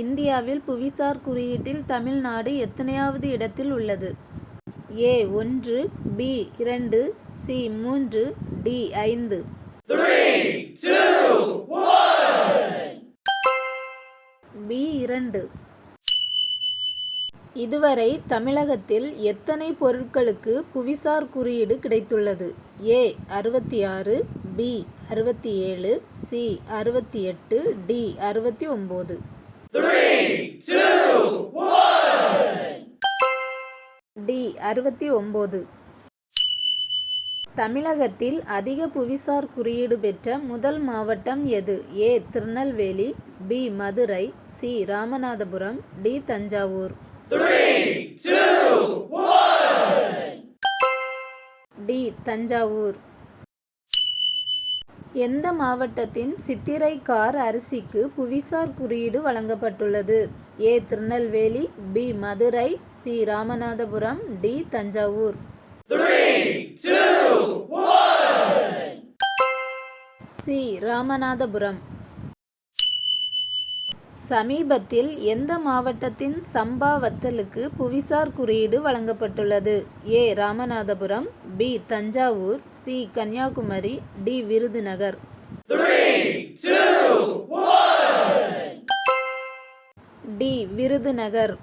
இந்தியாவில் புவிசார் குறியீட்டில் தமிழ்நாடு எத்தனையாவது இடத்தில் உள்ளது? A 1, B 2, C 3, D 5. 3, 2, 1. B 2. இதுவரை தமிழகத்தில் எத்தனை பொருட்களுக்கு புவிசார் குறியீடு கிடைத்துள்ளது? A 66, B 67, C 68, D 69. 3, 2, 1. D 69. தமிழகத்தில் அதிக புவிசார் குறியீடு பெற்ற முதல் மாவட்டம் எது? A Tirunelveli, B Madurai, C Ramanathapuram, D Thanjavur. 3, 2, 1. D Thanjavur. எந்த மாவட்டத்தின் சித்திரை கார் அரிசிக்கு புவிசார் குறியீடு வழங்கப்பட்டுள்ளது? A Tirunelveli, B Madurai, C Ramanathapuram, D Thanjavur. 3, 2, 1. C Ramanathapuram. சமீபத்தில் எந்த மாவட்டத்தின் சம்பா வத்தலுக்கு புவிசார் குறியீடு வழங்கப்பட்டுள்ளது? A Ramanathapuram, B Thanjavur, C Kanniyakumari, D Virudhunagar. 3, 2, 1. D Virudhunagar.